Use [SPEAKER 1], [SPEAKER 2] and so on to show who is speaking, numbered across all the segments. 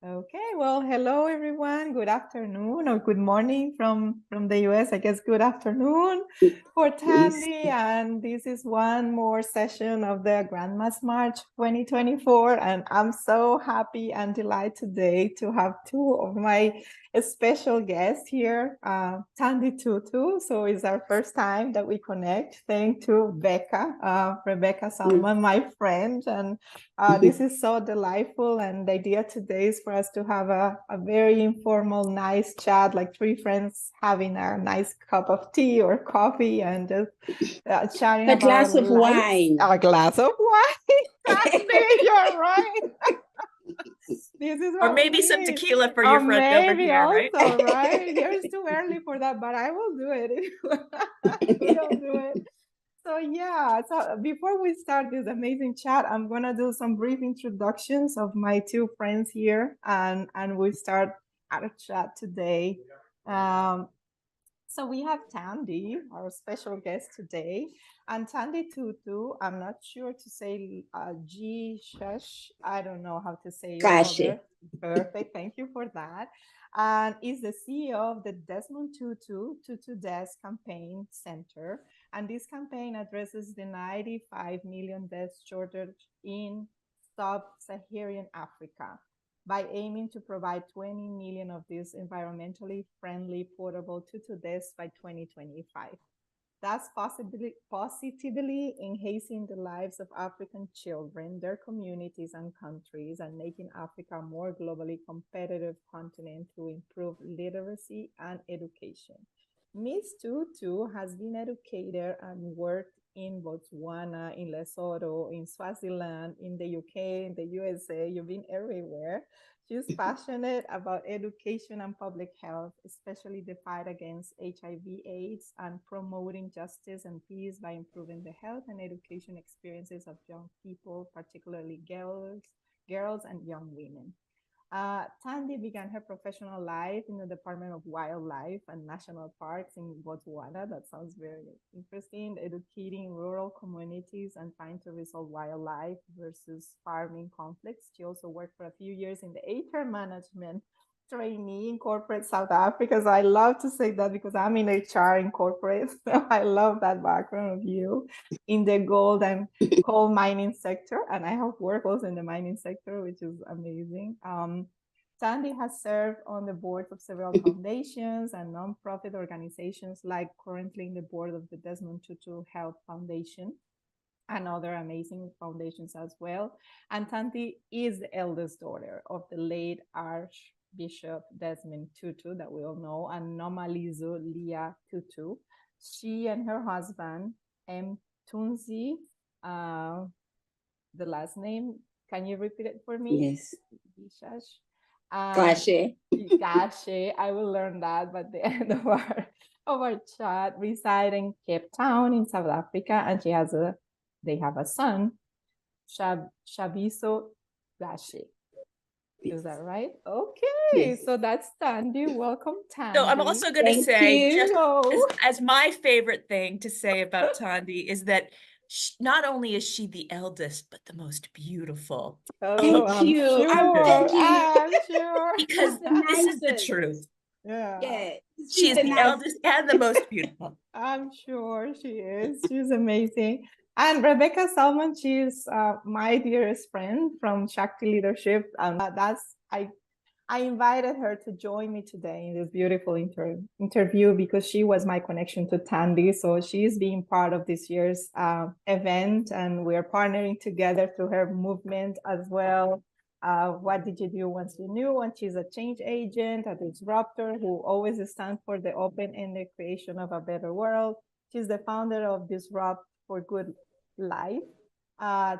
[SPEAKER 1] Okay, well, hello everyone. Good afternoon or good morning from the US. I guess good afternoon for
[SPEAKER 2] Yes.
[SPEAKER 1] Thandi. And this is one more session of the Grandma's March 2024. And I'm so happy and delighted today to have two of my special guests here, Thandi Tutu. So it's our first time that we connect. Thanks to Rebecca Salman, my friend, and this is so delightful, and the idea today is for us to have a very informal, nice chat, like three friends having a nice cup of tea or coffee and just chatting
[SPEAKER 2] A
[SPEAKER 1] about our
[SPEAKER 2] glass of
[SPEAKER 1] lives.
[SPEAKER 2] wine.
[SPEAKER 1] A glass of wine. Sandy, you're right. This is
[SPEAKER 3] Or
[SPEAKER 1] what we
[SPEAKER 3] maybe some
[SPEAKER 1] need.
[SPEAKER 3] tequila for your friend over
[SPEAKER 1] Maybe
[SPEAKER 3] here, right?
[SPEAKER 1] also, right? Here it's too early for that, but I will do it. We'll do it. So yeah, so before we start this amazing chat, I'm gonna do some brief introductions of my two friends here, and we start our chat today. Um, so we have Thandi, our special guest today, and Thandi Tutu. I'm not sure to say G Shush. I don't know how to say your
[SPEAKER 2] Kashi.
[SPEAKER 1] other. Perfect. Thank you for that. And is the CEO of the Desmond Tutu Desk Campaign Center. And this campaign addresses the 95 million deaths shortage in sub-Saharan Africa by aiming to provide 20 million of these environmentally friendly portable tutu desks by 2025. Thus positively enhancing the lives of African children, their communities and countries, and making Africa a more globally competitive continent through improved literacy and education. Miss Tutu has been educated and worked in Botswana, in Lesotho, in Swaziland, in the UK, in the USA. You've been everywhere. She's passionate about education and public health, especially the fight against HIV/AIDS and promoting justice and peace by improving the health and education experiences of young people, particularly girls and young women. Thandi began her professional life in the Department of Wildlife and National Parks in Botswana. That sounds very interesting. Educating rural communities and trying to resolve wildlife versus farming conflicts. She also worked for a few years in the HR management trainee in corporate South Africa. So I love to say that because I'm in HR in corporate. So I love that background of you in the gold and coal mining sector. And I have worked also in the mining sector, which is amazing. Sandy has served on the boards of several foundations and nonprofit organizations, like currently in the board of the Desmond Tutu Health Foundation and other amazing foundations as well. And Tanti is the eldest daughter of the late Archbishop Desmond Tutu, that we all know, and Nomalizo Leah Tutu. She and her husband, M. Tunzi, the last name, can you repeat it for me?
[SPEAKER 2] Yes.
[SPEAKER 1] Bishash.
[SPEAKER 2] Kashi.
[SPEAKER 1] Gashi, I will learn that by the end of our chat. Reside in Cape Town in South Africa, and they have a son, Shabiso Gashi. Is that right? Okay, yes. So that's Thandi. Welcome, Thandi.
[SPEAKER 3] So I'm also going to say, just as my favorite thing to say about Thandi is that not only is she the eldest, but the most beautiful.
[SPEAKER 2] Thank you.
[SPEAKER 1] I'm sure.
[SPEAKER 3] Because this is the truth.
[SPEAKER 1] Yeah.
[SPEAKER 3] She's the eldest and the most beautiful.
[SPEAKER 1] I'm sure she is. She's amazing. And Rebecca Salman, she's my dearest friend from Shakti Leadership. And I invited her to join me today in this beautiful interview because she was my connection to Thandi. So she's being part of this year's event, and we're partnering together through her movement as well. What did you do once you knew? And she's a change agent, a disruptor who always stands for the open-ended creation of a better world. She's the founder of Disrupt for Good Life.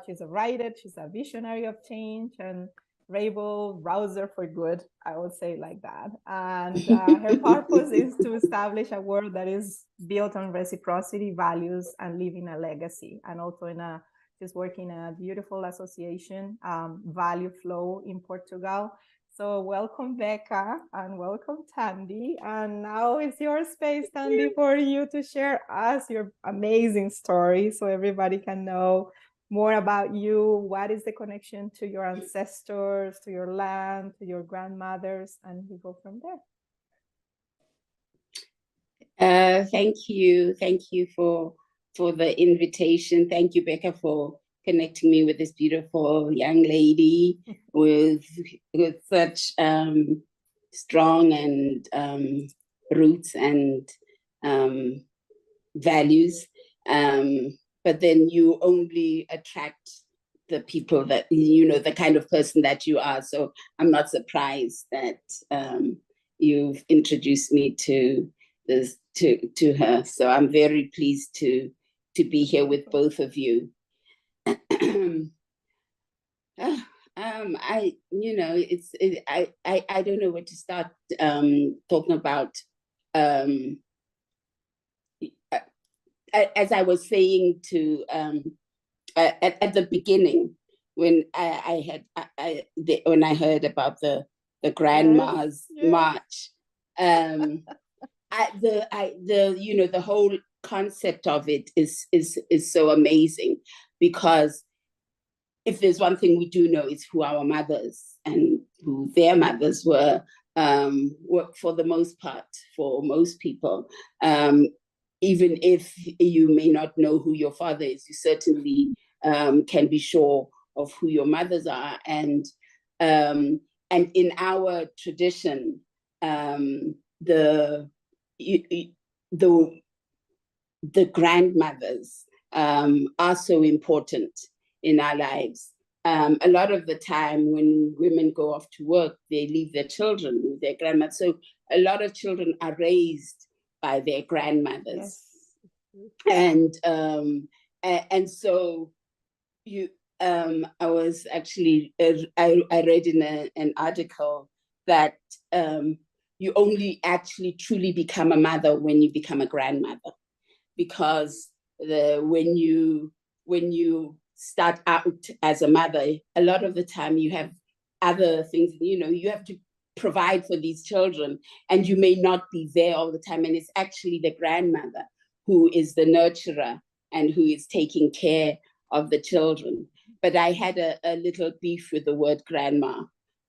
[SPEAKER 1] She's a writer, she's a visionary of change, and rebel rouser for good, I would say like that. And her purpose is to establish a world that is built on reciprocity, values, and leaving a legacy. And also she's working in a beautiful association, Value Flow in Portugal. So welcome, Becca, and welcome, Thandi. And now it's your space, Thandi, for you to share us your amazing story so everybody can know more about you. What is the connection to your ancestors, to your land, to your grandmothers, and we go from
[SPEAKER 2] there. Thank you for the invitation. Thank you, Becca, for connecting me with this beautiful young lady with such strong and roots and values. But then you only attract the people that, the kind of person that you are. So I'm not surprised that you've introduced me to her. So I'm very pleased to be here with both of you. I don't know where to start talking about. As I was saying to at the beginning, when I heard about the grandma's march, the whole concept of it is so amazing, because if there's one thing we do know, it's who our mothers and who their mothers were for the most part, for most people. Even if you may not know who your father is, you certainly can be sure of who your mothers are. And in our tradition, the grandmothers are so important in our lives. A lot of the time when women go off to work, they leave their children with their grandmothers. So a lot of children are raised by their grandmothers. Yes. And so I was actually, I read in an article that you only actually truly become a mother when you become a grandmother, because when you start out as a mother, a lot of the time you have other things, you have to provide for these children, and you may not be there all the time. And it's actually the grandmother who is the nurturer and who is taking care of the children. But I had a little beef with the word grandma.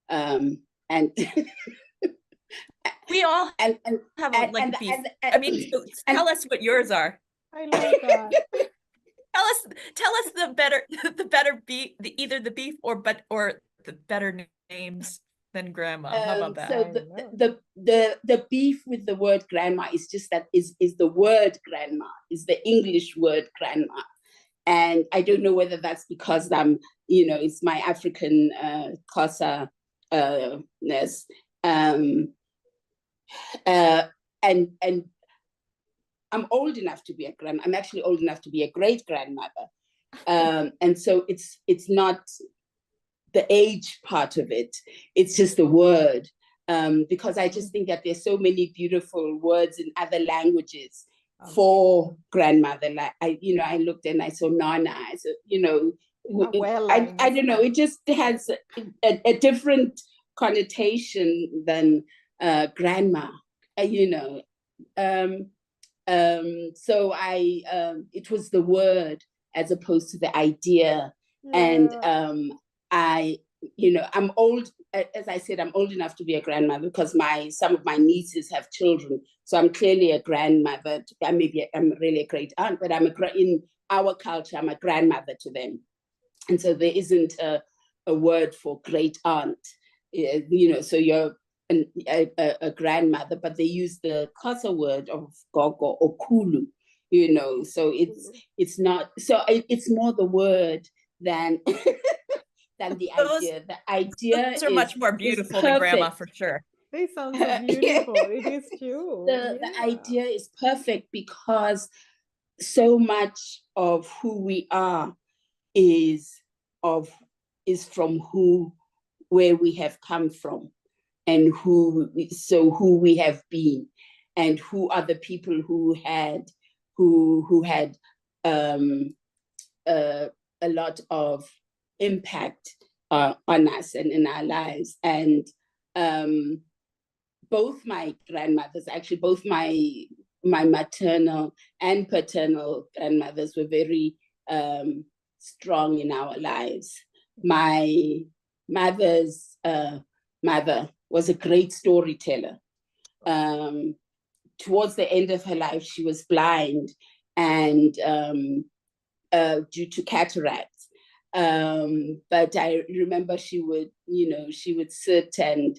[SPEAKER 2] And
[SPEAKER 3] we all have a beef. So tell us what yours are.
[SPEAKER 1] I love that.
[SPEAKER 3] Tell us the better beef, either the beef or the better names than grandma. How about that?
[SPEAKER 2] So the beef with the word grandma is just that is the word grandma, is the English word grandma. And I don't know whether that's because I'm, it's my African Xhosa-ness. And I'm old enough to be a grandma. I'm actually old enough to be a great grandmother. And so it's not the age part of it. It's just the word. Because I just think that there's so many beautiful words in other languages for grandmother. Like I looked and I saw Nana. So, I don't know. It just has a different connotation than grandma. So it was the word as opposed to the idea. And I'm old, as I said, I'm old enough to be a grandmother because some of my nieces have children. So I'm clearly a grandmother. Maybe I'm really a great aunt, but in our culture, I'm a grandmother to them. And so there isn't a word for great aunt, so you're a grandmother, but they use the Xhosa word of gogo or kulu, so it's not, so it's more the word than than the idea. The idea
[SPEAKER 3] those are much more beautiful than grandma, for sure.
[SPEAKER 1] They sound so beautiful. It is true.
[SPEAKER 2] The idea is perfect because so much of who we are is from where we have come from, and who we have been, and who are the people who had a lot of impact on us and in our lives. And both my grandmothers, actually both my maternal and paternal grandmothers, were very strong in our lives. My mother's mother was a great storyteller. Towards the end of her life, she was blind and due to cataracts. But I remember she would sit on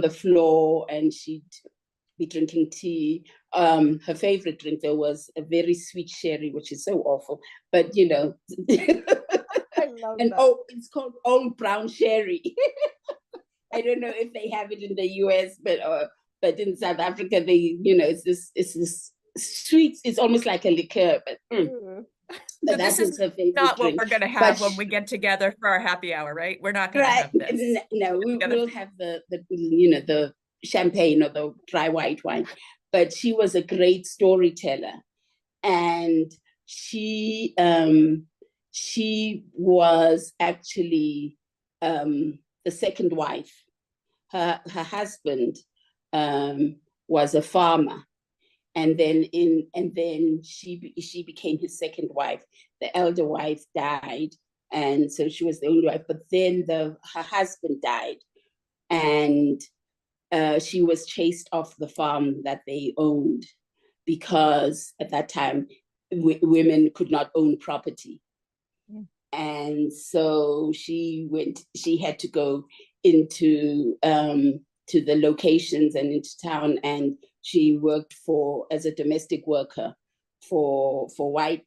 [SPEAKER 2] the floor and she'd be drinking tea. Her favorite drink though was a very sweet sherry, which is so awful, but I love and that. It's called old brown sherry. I don't know if they have it in the US, but in South Africa, it's this sweet. It's almost like a liqueur, but.
[SPEAKER 3] But so this is not what we're going to have when we get together for our happy hour, right? We're not going to have this.
[SPEAKER 2] No, we'll have the champagne or the dry white wine. But she was a great storyteller, and she was actually the second wife. Her husband was a farmer. And then she became his second wife. The elder wife died, and so she was the only wife. But then her husband died, and she was chased off the farm that they owned because at that time women could not own property, and so she had to go into to the locations and into town, and she worked as a domestic worker for white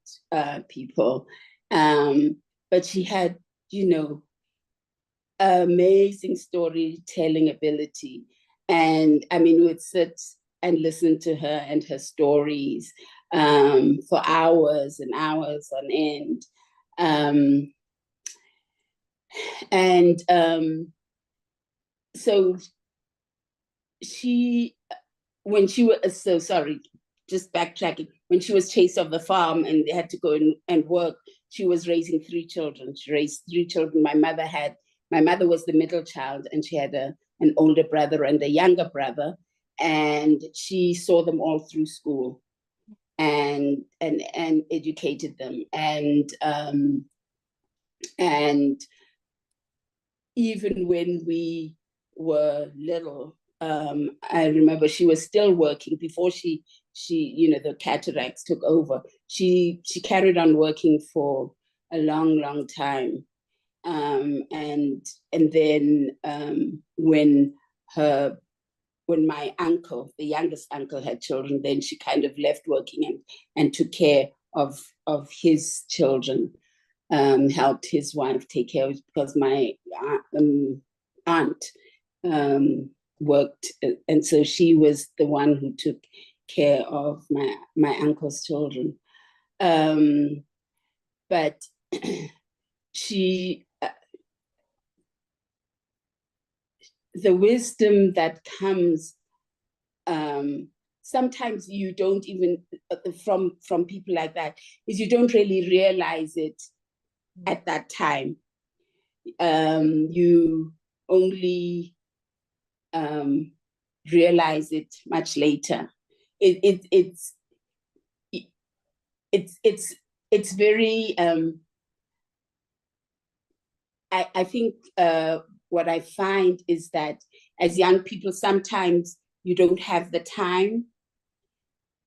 [SPEAKER 2] people. But she had, amazing storytelling ability. And I mean, we'd sit and listen to her and her stories for hours and hours on end. So when she was, so sorry, just backtracking, when she was chased off the farm and they had to go and work, she was raising 3 children. She raised 3 children. My mother was the middle child, and she had an older brother and a younger brother, and she saw them all through school and educated them. And even when we were little, I remember she was still working before she the cataracts took over. She carried on working for a long time, and then when my uncle, the youngest uncle, had children, then she kind of left working and took care of his children, helped his wife take care of it, because my aunt worked, and so she was the one who took care of my uncle's children. But she, the wisdom that comes, sometimes you don't even, from people like that, is you don't really realize it at that time. You only realize it much later. It's very. I think what I find is that as young people, sometimes you don't have the time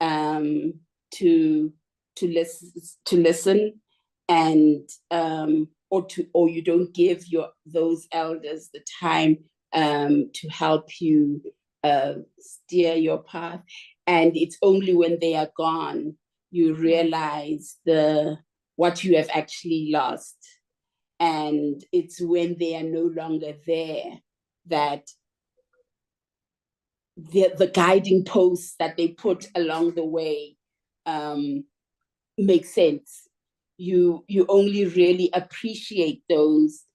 [SPEAKER 2] to listen, and or you don't give those elders the time to help you steer your path. And it's only when they are gone you realize what you have actually lost. And it's when they are no longer there that the guiding posts that they put along the way make sense. You only really appreciate those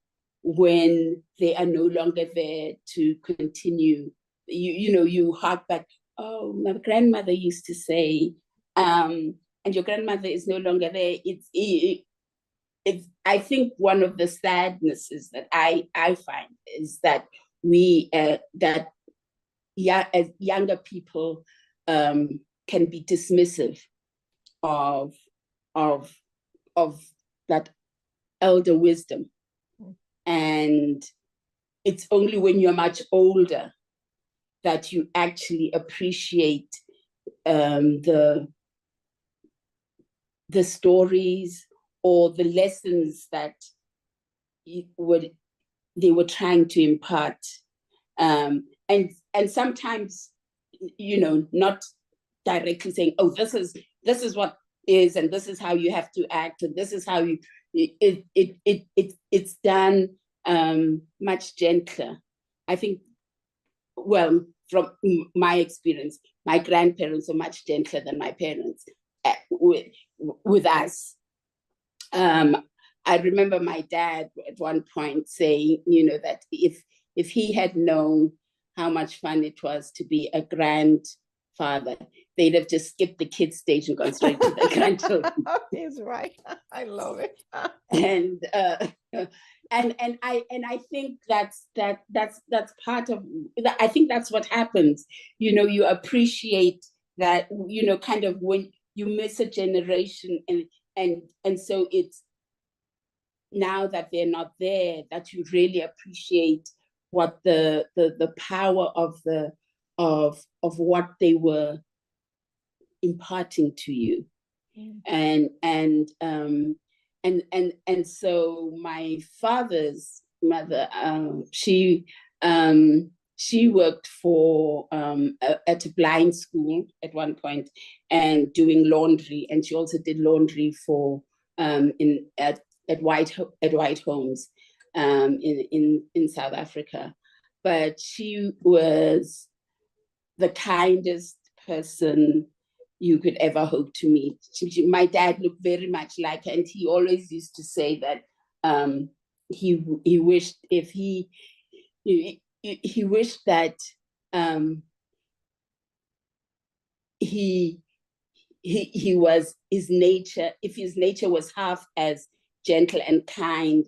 [SPEAKER 2] when they are no longer there to continue. You hark back, oh, my grandmother used to say, and your grandmother is no longer there. It's I think one of the sadnesses that I find is that as younger people can be dismissive of that elder wisdom. And it's only when you're much older that you actually appreciate the stories or the lessons that they were trying to impart. And sometimes, not directly saying, oh, this is what is, and this is how you have to act, and this is how you, it's done much gentler. I think, well, from my experience, my grandparents are much gentler than my parents with us. I remember my dad at one point saying, that if he had known how much fun it was to be a grandfather, they'd have just skipped the kids stage and gone straight to the grandchildren.
[SPEAKER 1] He's right. I love it.
[SPEAKER 2] And I think that's part of, I think that's what happens. You appreciate that, kind of when you miss a generation, and so it's now that they're not there that you really appreciate what the power of what they were imparting to you. And so my father's mother, she worked for at a blind school at one point and doing laundry, and she also did laundry for at White Homes in South Africa. But she was the kindest person you could ever hope to meet. My dad looked very much like her, and he always used to say that he wished if he wished that he was his nature, if his nature was half as gentle and kind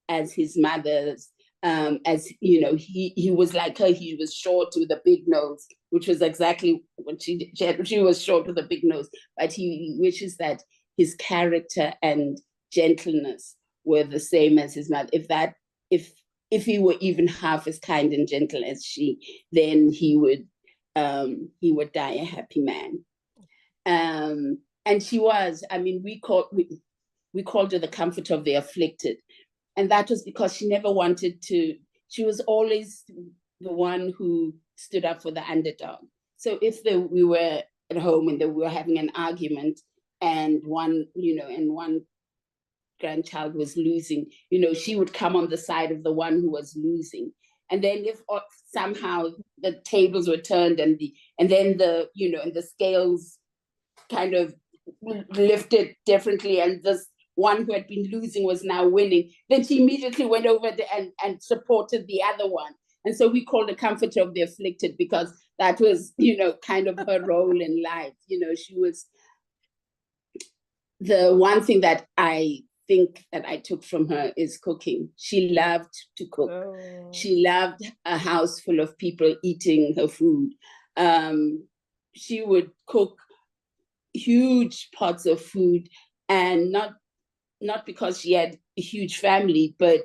[SPEAKER 2] as his mother's, as he was like her. He was short with a big nose, which was exactly what she had. She was short with a big nose, but he wishes that his character and gentleness were the same as his mother. If he were even half as kind and gentle as she, then he would die a happy man. And she was, I mean, we called her the comfort of the afflicted. And that was because she never wanted to, she was always the one who stood up for the underdog. So if we were at home and we were having an argument and one grandchild was losing, she would come on the side of the one who was losing. And then if somehow the tables were turned and then the scales kind of lifted differently and this one who had been losing was now winning, then she immediately went over and supported the other one. And so we called the comforter of the afflicted because that was, kind of her role in life. She was the one thing that I think that I took from her is cooking. She loved to cook. Oh. She loved a house full of people eating her food. She would cook huge pots of food, and not because she had a huge family, but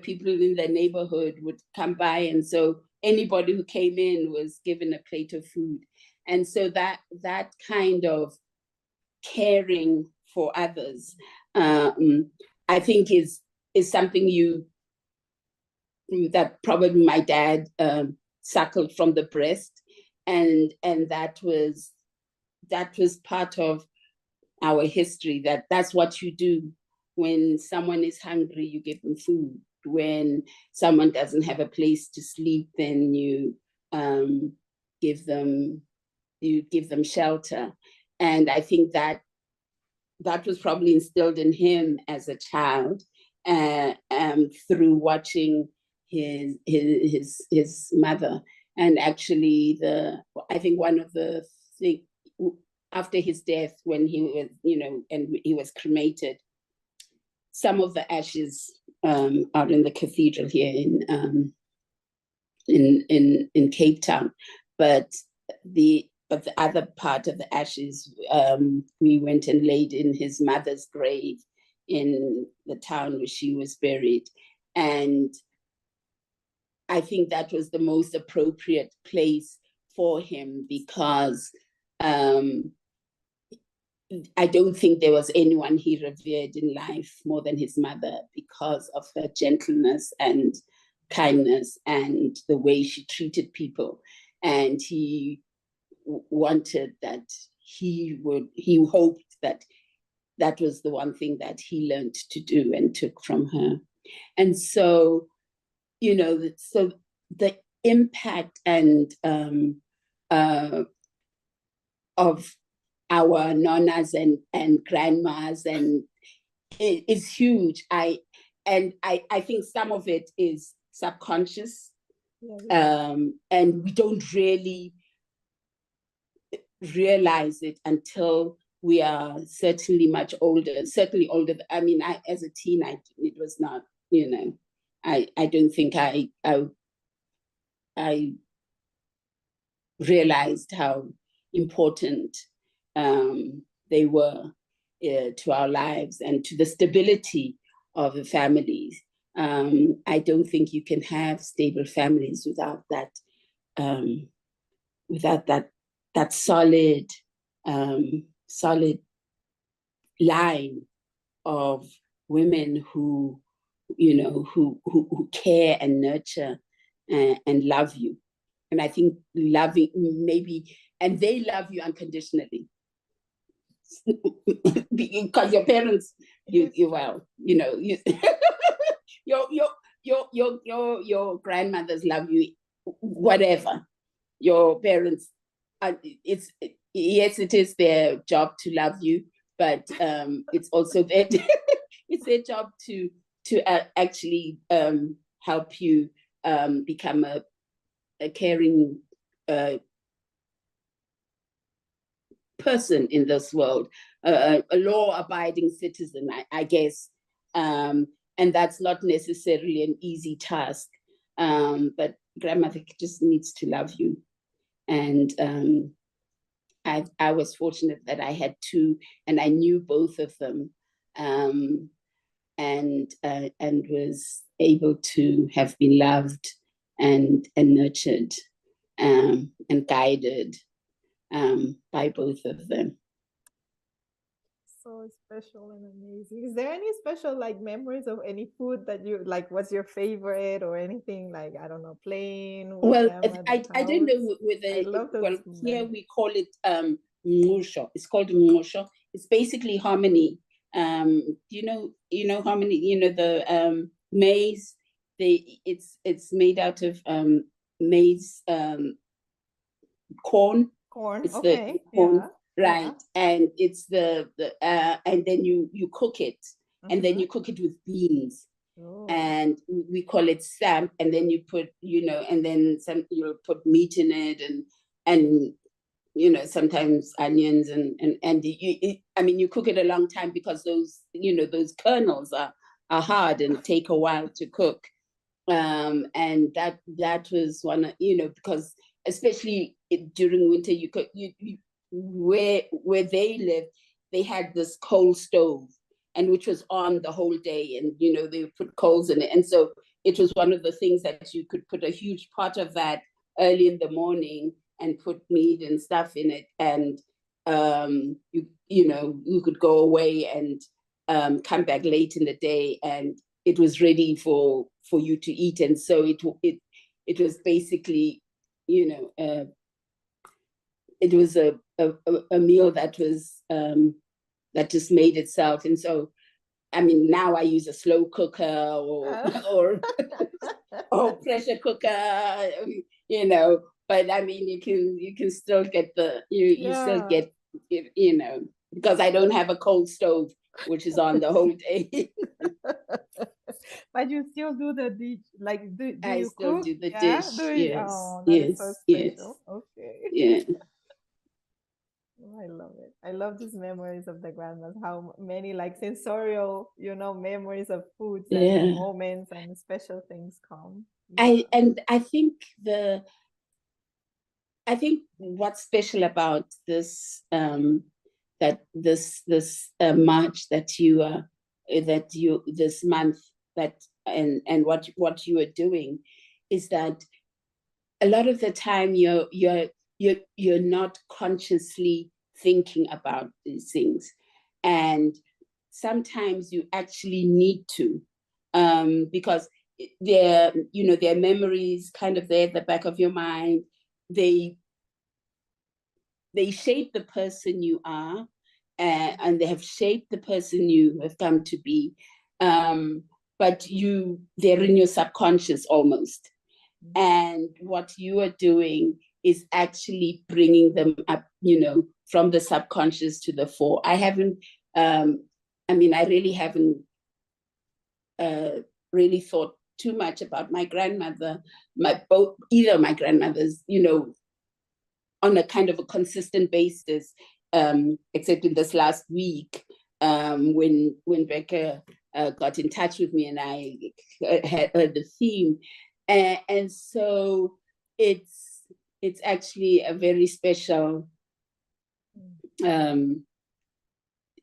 [SPEAKER 2] people in the neighborhood would come by, and so anybody who came in was given a plate of food. And so that kind of caring for others, I think is something that probably my dad suckled from the breast, and that was part of our history. That's what you do. When someone is hungry, you give them food. When someone doesn't have a place to sleep, then you give them shelter. And I think that was probably instilled in him as a child through watching his mother. And actually, I think one of the things after his death, when he was, and he was cremated, some of the ashes are in the cathedral here in Cape Town, but the other part of the ashes we went and laid in his mother's grave in the town where she was buried. And I think that was the most appropriate place for him, because I don't think there was anyone he revered in life more than his mother, because of her gentleness and kindness and the way she treated people. And he wanted that he hoped that that was the one thing that he learned to do and took from her. And so, so the impact and of our nonnas and grandmas and is huge. I think some of it is subconscious, and we don't really realize it until we are certainly much older. Certainly older. I mean, as a teen, it was not. I don't think I realized how important they were to our lives and to the stability of the families. I don't think you can have stable families without that solid line of women who care and nurture and love you. And I think loving maybe, and they love you unconditionally. Because your parents, your grandmothers love you, whatever. Your parents, yes, it is their job to love you, but it's also it's their job to actually help you become a caring person in this world, a law-abiding citizen, I guess. And that's not necessarily an easy task, but grandmother just needs to love you. And I was fortunate that I had two, and I knew both of them, and was able to have been loved and nurtured and guided by both of them.
[SPEAKER 1] So special and amazing. Is there any special memories of any food that you what's your favorite, or anything I don't know, playing with
[SPEAKER 2] well
[SPEAKER 1] them
[SPEAKER 2] I don't know whether here we call it musho. It's called musho. It's basically harmony. You know harmony, the maize, it's made out of maize, corn. It's
[SPEAKER 1] okay.
[SPEAKER 2] the corn, right?
[SPEAKER 1] Yeah.
[SPEAKER 2] And it's the and then you cook it, and then you cook it with beans. Oh. And we call it samp, and then you put, and then you'll put meat in it, and sometimes onions, and you cook it a long time, because those kernels are hard and take a while to cook. And that was one, because especially during winter, where they lived, they had this coal stove, and which was on the whole day, and they would put coals in it, and so it was one of the things that you could put a huge pot of that early in the morning and put meat and stuff in it, and you could go away and come back late in the day, and it was ready for you to eat. And so it was basically, it was a meal that was that just made itself. And so, I mean, now I use a slow cooker or pressure cooker, but I mean, you can still get you still get, because I don't have a cold stove, which is on the whole day.
[SPEAKER 1] But you still do the dish, do
[SPEAKER 2] I
[SPEAKER 1] you
[SPEAKER 2] still
[SPEAKER 1] cook?
[SPEAKER 2] do the
[SPEAKER 1] Yeah?
[SPEAKER 2] dish.
[SPEAKER 1] Do you?
[SPEAKER 2] Yes.
[SPEAKER 1] Oh, that is so special. Okay.
[SPEAKER 2] Yeah.
[SPEAKER 1] I love it. I love these memories of the grandmas, how many sensorial, memories of foods and moments and special things come.
[SPEAKER 2] Yeah. I think what's special about this, that this march that you are that you this month that and what you are doing is that a lot of the time you're not consciously thinking about these things, and sometimes you actually need to, because their memories kind of there at the back of your mind. They shape the person you are, and they have shaped the person you have come to be, but they're in your subconscious almost. And what you are doing is actually bringing them up, from the subconscious to the fore. I really haven't really thought too much about my grandmother, either of my grandmothers, on a kind of a consistent basis, except in this last week, when Becca got in touch with me and I had heard the theme. And so it's actually a very special,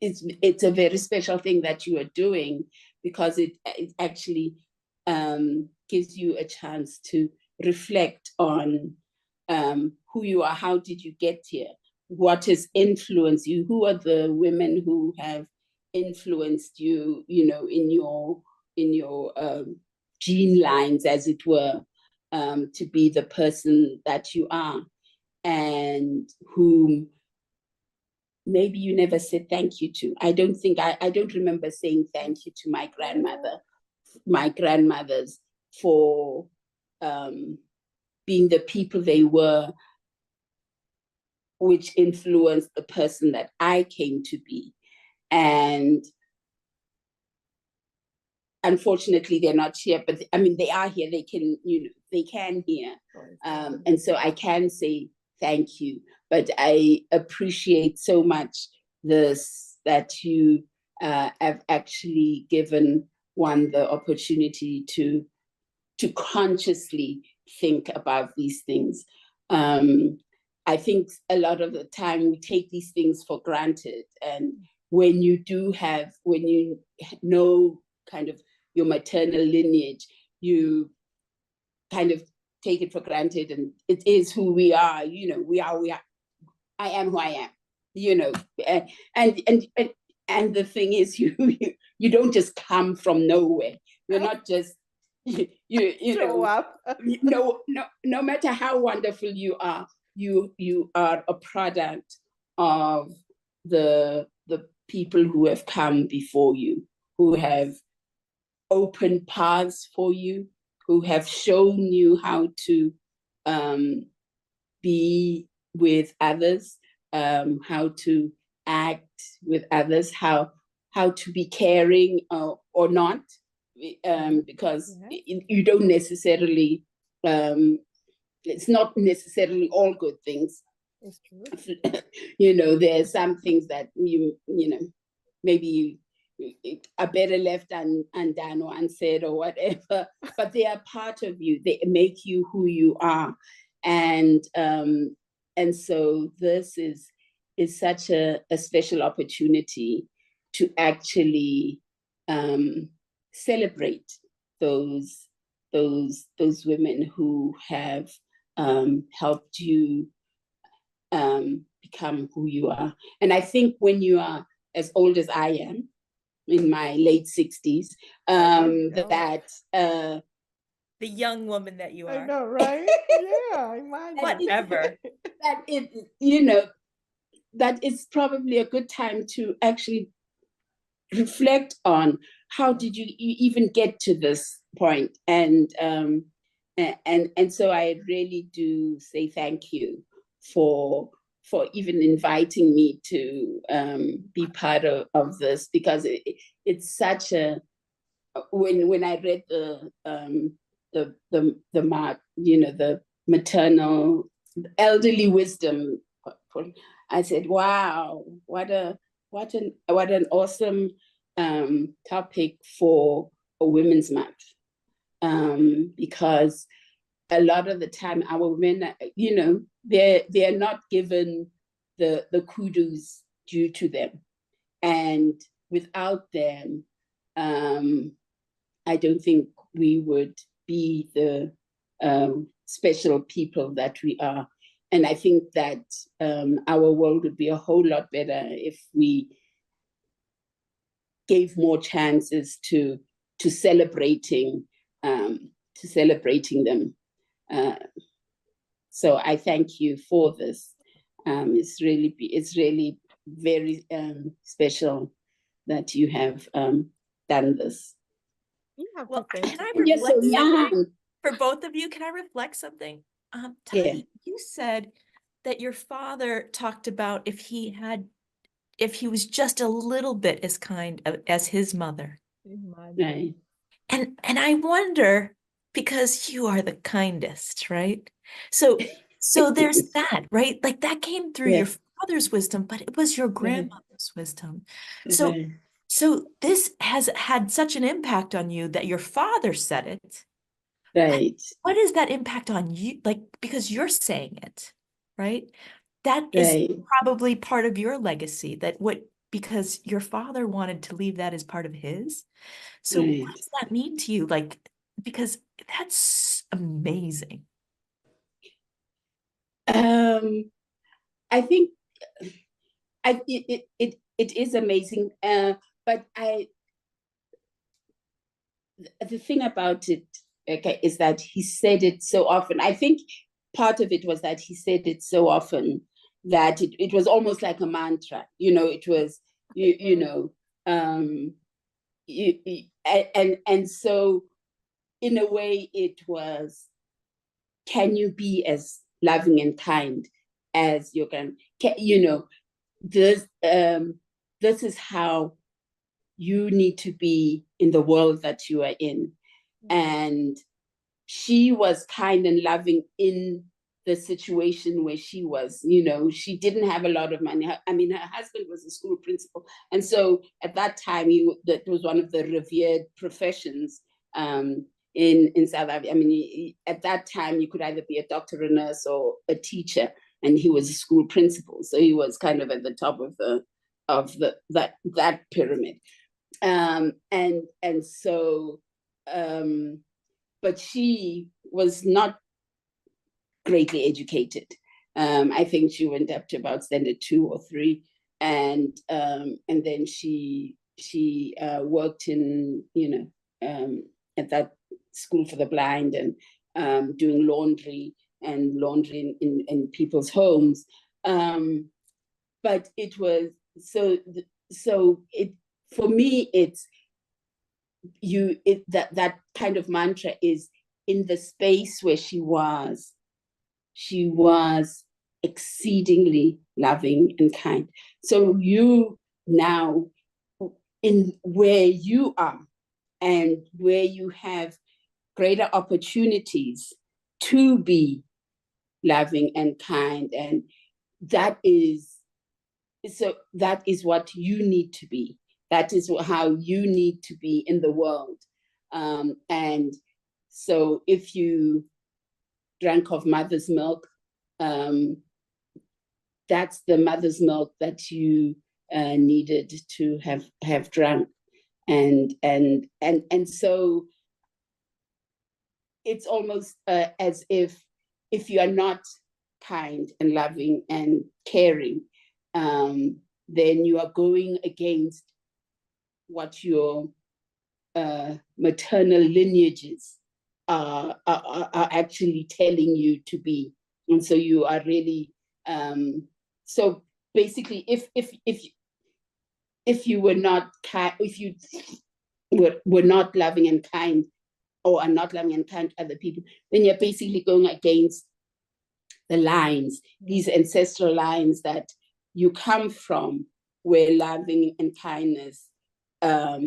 [SPEAKER 2] it's a very special thing that you are doing, because it actually gives you a chance to reflect on who you are, how did you get here, what has influenced you, who are the women who have influenced you, in your gene lines, as it were, to be the person that you are, and whom maybe you never said thank you to. I don't remember saying thank you to my grandmothers for being the people they were, which influenced the person that I came to be. And unfortunately, they're not here, but they are here. They can, they can hear. And so I can say thank you, but I appreciate so much that you have actually given one the opportunity to consciously think about these things. I think a lot of the time we take these things for granted, and when you know kind of your maternal lineage, you kind of take it for granted, and it is who we are. We are. I am who I am. And the thing is, you don't just come from nowhere. You're not just
[SPEAKER 1] show up.
[SPEAKER 2] No matter how wonderful you are, you are a product of the people who have come before you, who have opened paths for you, who have shown you how to be with others, how to act with others, how to be caring or not, because you don't necessarily, it's not necessarily all good things.
[SPEAKER 1] It's true.
[SPEAKER 2] There are some things that maybe are better left undone or unsaid or whatever, but they are part of you. They make you who you are. And so this is such a special opportunity to actually celebrate those women who have helped you become who you are. And I think when you are as old as I am, in my late 60s, that
[SPEAKER 3] the young woman that you are.
[SPEAKER 1] I know, right? Yeah, imagine.
[SPEAKER 3] Whatever.
[SPEAKER 2] That it's probably a good time to actually reflect on how did you even get to this point. And so I really do say thank you for even inviting me to be part of this, because it's such a, when I read the maternal elderly wisdom, I said, wow, what an awesome topic for a Women's Month, because a lot of the time our women, they're not given the kudos due to them, and without them, I don't think we would be the special people that we are. And I think that our world would be a whole lot better if we gave more chances to celebrating them. So I thank you for this. It's really very special that you have done this.
[SPEAKER 3] Well, can I reflect something for both of you? Can I reflect something? Thandi, you said that your father talked about if he was just a little bit as kind as his mother.
[SPEAKER 2] Right.
[SPEAKER 3] And I wonder, because you are the kindest, right? So there's that, right? Like that came through your father's wisdom, but it was your grandmother's wisdom. So this has had such an impact on you that your father said it.
[SPEAKER 2] Right.
[SPEAKER 3] What is that impact on you? Like, because you're saying it, right? That is probably part of your legacy, because your father wanted to leave that as part of his. So what does that mean to you? Like, because that's amazing.
[SPEAKER 2] I think it is amazing. But the thing about it, is that he said it so often. I think part of it was that he said it so often that it was almost like a mantra. It was, and so in a way it was, can you be as loving and kind as your this is how you need to be in the world that you are in. And she was kind and loving in the situation where she was. She didn't have a lot of money. Her husband was a school principal, and so at that time that was one of the revered professions in South Africa. At that time you could either be a doctor, a nurse, or a teacher, and he was a school principal, so he was kind of at the top of that pyramid. But she was not greatly educated. I think she went up to about standard 2 or 3, and then she worked in at that school for the blind, and doing laundry in people's homes. But it was for me, it's that kind of mantra is in the space where she was exceedingly loving and kind. So you now, in where you are and where you have greater opportunities to be loving and kind, and that is what you need to be. That is how you need to be in the world. And so if you drank of mother's milk, that's the mother's milk that you needed to have drunk. And so it's almost as if you are not kind and loving and caring, then you are going against what your maternal lineages are actually telling you to be. And so you are really, so basically, if you were not kind, if you were not loving and kind, or are not loving and kind to other people, then you're basically going against the lines, these ancestral lines that you come from, where loving and kindness are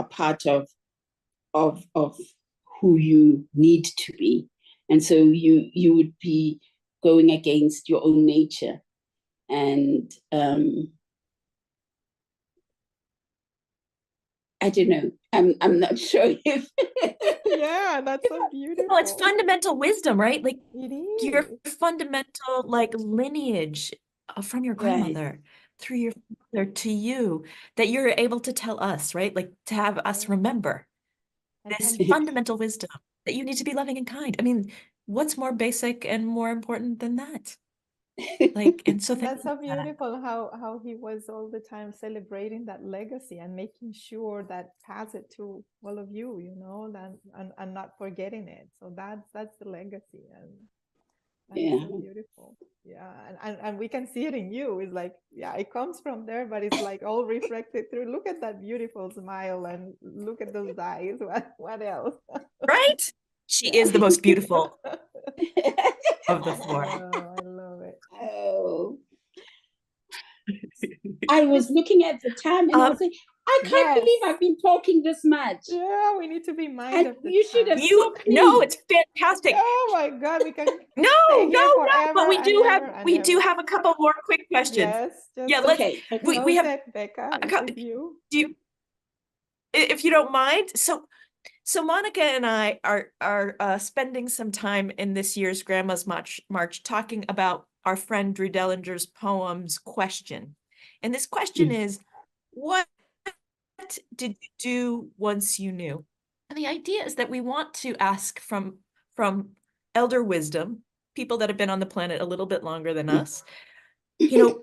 [SPEAKER 2] part of who you need to be. And so you would be going against your own nature. And I don't know. I'm not sure if
[SPEAKER 1] yeah, that's so beautiful.
[SPEAKER 3] Oh, it's fundamental wisdom, right? Like your fundamental lineage from your grandmother. through your father to you that you're able to tell us, right? Like to have us remember this fundamental wisdom that you need to be loving and kind. I mean, what's more basic and more important than that? Like, and so
[SPEAKER 1] that's so
[SPEAKER 3] thank you for that.
[SPEAKER 1] beautiful how he was all the time celebrating that legacy and making sure that pass it to all of you, you know, and not forgetting it. So that's the legacy, and that's so beautiful. Yeah, and we can see it in you. It's like, yeah, it comes from there, but it's like all reflected through. Look at that beautiful smile and look at those eyes. What else?
[SPEAKER 3] Right? She is the most beautiful of the four.
[SPEAKER 1] Oh, I love it.
[SPEAKER 2] Oh, I was looking at the time and I was like, I can't believe I've been talking this much.
[SPEAKER 1] Yeah, we need to be mindful.
[SPEAKER 2] You should have stopped me.
[SPEAKER 3] No, it's fantastic.
[SPEAKER 1] Oh my God, we can
[SPEAKER 3] no, but we do have a couple more quick questions.
[SPEAKER 1] Yes,
[SPEAKER 3] yeah, let's we have
[SPEAKER 1] it, Becca. It's you.
[SPEAKER 3] If you don't mind. So Monica and I are spending some time in this year's Grandma's March talking about our friend Drew Dellinger's poems question. And this question is, what did you do once you knew? And the idea is that we want to ask from elder wisdom, people that have been on the planet a little bit longer than us, you know,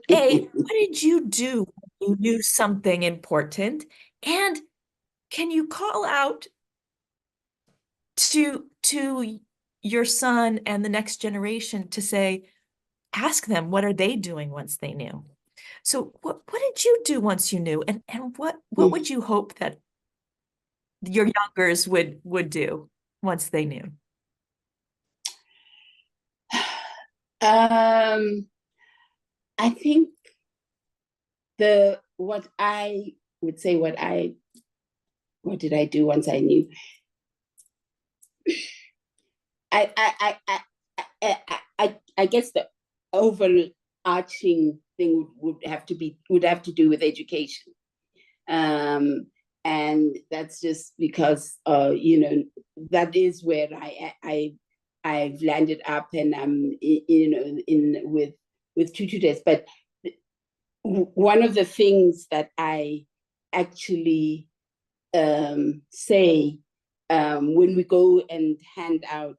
[SPEAKER 3] what did you do when you knew something important? And can you call out to your son and the next generation to say, ask them, what are they doing once they knew? So what did you do once you knew? And what would you hope that your youngers would do once they knew?
[SPEAKER 2] I think what I would say, what did I do once I knew? I guess the overarching thing would have to do with education. And that's just because you know, that is where I've landed up, and I'm with Tutu Desk. But one of the things that I actually say when we go and hand out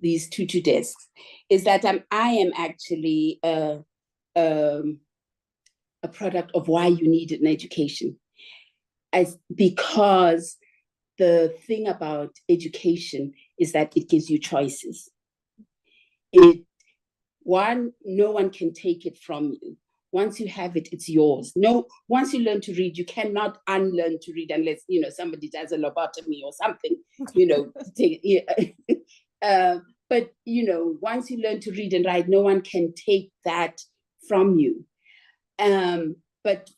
[SPEAKER 2] these Tutu desks is that I am actually a product of why you need an education, because the thing about education is that it gives you choices. No one can take it from you. Once you have it, it's yours. Once you learn to read, you cannot unlearn to read unless, you know, somebody does a lobotomy or something, you know. But, you know, once you learn to read and write, no one can take that from you. But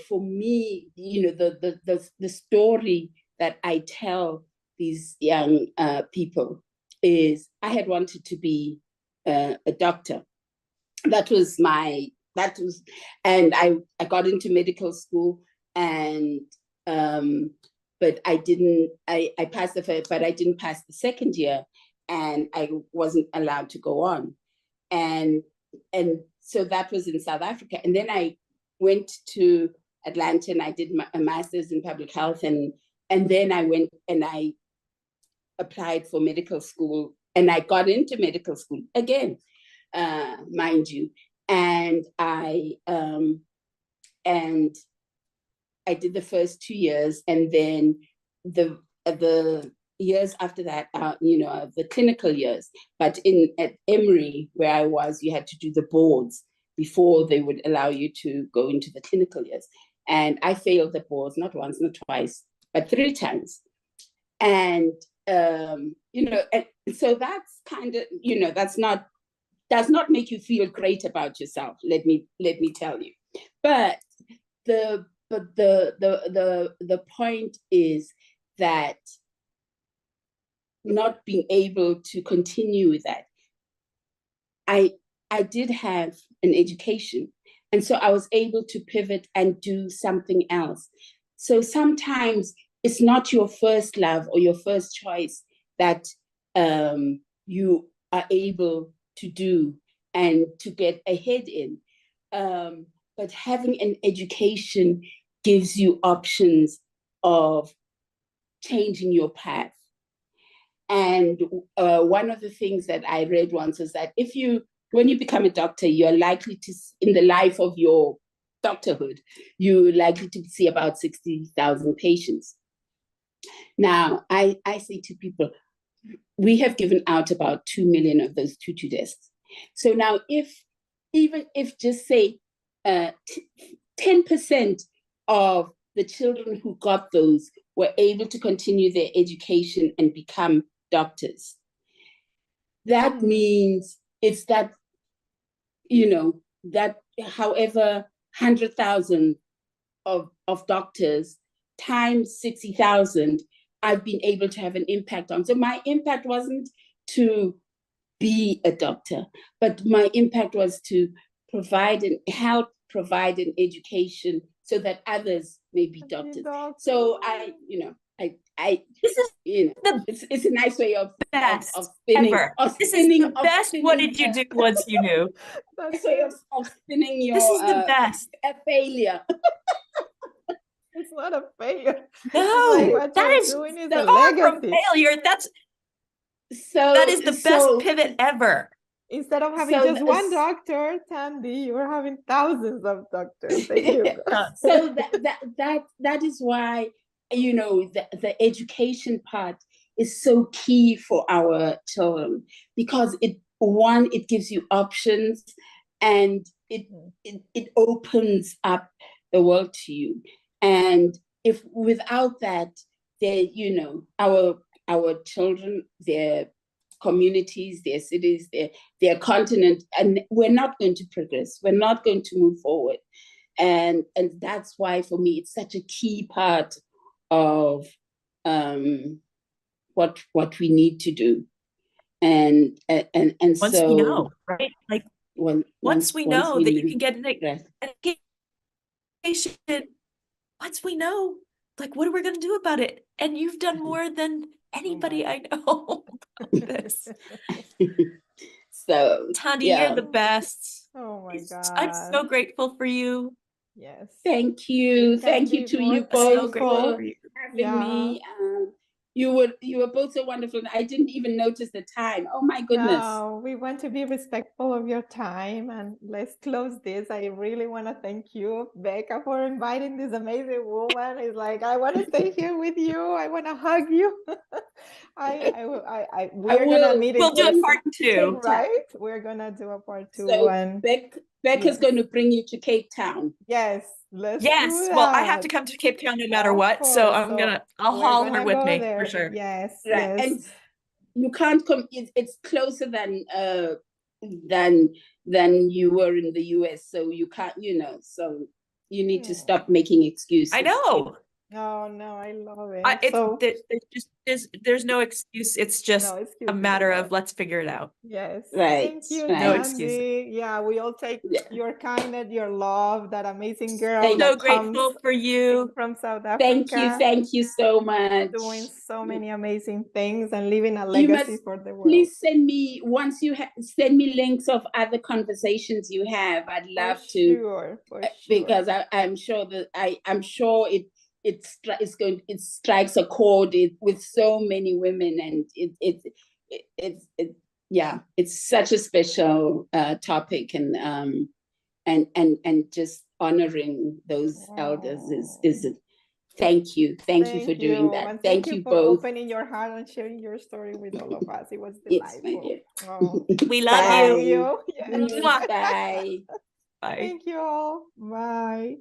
[SPEAKER 2] for me, you know, the story that I tell these young people is I had wanted to be a doctor. And I got into medical school, and but I passed the first, but I didn't pass the second year, and I wasn't allowed to go on. And so that was in South Africa. And then I went to Atlanta and I did a master's in public health, and then I went and I applied for medical school, and I got into medical school again, mind you. And I did the first 2 years, and then the years after that, you know, the clinical years. But at Emory, where I was, you had to do the boards before they would allow you to go into the clinical years. And I failed the boards, not once, not twice, but 3 times. And you know, and so that's kind of, you know, does not make you feel great about yourself, let me tell you. But the point is that not being able to continue with that, I did have an education, and so I was able to pivot and do something else. So sometimes it's not your first love or your first choice that you are able to do and to get ahead in. but having an education gives you options of changing your path. And one of the things that I read once is that when you become a doctor, you're likely to, in the life of your doctorhood, you're likely to see about 60,000 patients. Now, I say to people, we have given out about 2 million of those Tutu desks. So now even if just say 10% of the children who got those were able to continue their education and become doctors, that means it's that, that however 100,000 of doctors times 60,000, I've been able to have an impact on. So my impact wasn't to be a doctor, but my impact was to help provide an education so that others may be doctors. So
[SPEAKER 3] this is
[SPEAKER 2] it's a nice way of
[SPEAKER 3] best
[SPEAKER 2] spinning.
[SPEAKER 3] Ever. This is the best. What did you do once you knew?
[SPEAKER 2] That's way of spinning your.
[SPEAKER 3] This is the best.
[SPEAKER 2] A failure.
[SPEAKER 1] It's not a failure.
[SPEAKER 3] No,
[SPEAKER 1] what
[SPEAKER 3] that
[SPEAKER 1] you're
[SPEAKER 3] is
[SPEAKER 1] doing is
[SPEAKER 3] far
[SPEAKER 1] a legacy.
[SPEAKER 3] from failure. That is the best pivot ever.
[SPEAKER 1] Instead of having just one doctor, Thandi, you're having thousands of doctors. Thank you.
[SPEAKER 2] So that is why, the education part is so key for our children, because it gives you options, and it opens up the world to you. And if without that, our children, their communities, their cities, their continent, and we're not going to progress. We're not going to move forward. And that's why, for me, it's such a key part of what we need to do. And
[SPEAKER 3] once
[SPEAKER 2] so
[SPEAKER 3] we know, right? Like once we know that you can get an education, once we know, like, what are we going to do about it? And you've done more than anybody I know. This.
[SPEAKER 2] So
[SPEAKER 3] Thandi, you're the best.
[SPEAKER 1] Oh my God.
[SPEAKER 3] I'm so grateful for you.
[SPEAKER 1] Yes.
[SPEAKER 2] Thank you. Thank you to you both for having me. You were both so wonderful. I didn't even notice the time. Oh my goodness.
[SPEAKER 1] No, we want to be respectful of your time, and let's close this. I really want to thank you, Becca, for inviting this amazing woman. It's like, I want to stay here with you. I want to hug you. We're gonna meet.
[SPEAKER 3] We'll do a part 2,
[SPEAKER 1] right? We're gonna do a part 2.
[SPEAKER 2] So
[SPEAKER 1] and
[SPEAKER 2] Becca's going to bring you to Cape Town.
[SPEAKER 1] Yes. Let's
[SPEAKER 3] yes. Well, I have to come to Cape Town no matter what. So I'll haul her with me for sure.
[SPEAKER 1] Yes.
[SPEAKER 2] Right.
[SPEAKER 1] Yes.
[SPEAKER 2] And you can't come. It's closer than you were in the US. So you can't. So you need to stop making excuses.
[SPEAKER 3] I know.
[SPEAKER 1] Oh no, I love it.
[SPEAKER 3] There's no excuse. It's just a matter of let's figure it out.
[SPEAKER 1] Yes.
[SPEAKER 2] Right.
[SPEAKER 1] Thank you,
[SPEAKER 2] right.
[SPEAKER 3] No excuse.
[SPEAKER 1] Yeah, we all take your kindness, your love, that amazing girl.
[SPEAKER 3] I'm so grateful for you.
[SPEAKER 1] From South Africa.
[SPEAKER 2] Thank you so much.
[SPEAKER 1] Doing so many amazing things and leaving a legacy for the world.
[SPEAKER 2] Please send me, once you send me links of other conversations you have. I'd love to.
[SPEAKER 1] For sure.
[SPEAKER 2] Because I'm sure that I'm sure it strikes a chord with so many women, and it's such a special topic, and just honoring those elders is thank you for doing that.
[SPEAKER 1] And
[SPEAKER 2] thank you
[SPEAKER 1] for
[SPEAKER 2] both
[SPEAKER 1] opening your heart and sharing your story with all of us. It was delightful.
[SPEAKER 3] We love
[SPEAKER 1] you.
[SPEAKER 2] Bye.
[SPEAKER 3] Bye.
[SPEAKER 1] Thank you all. Bye.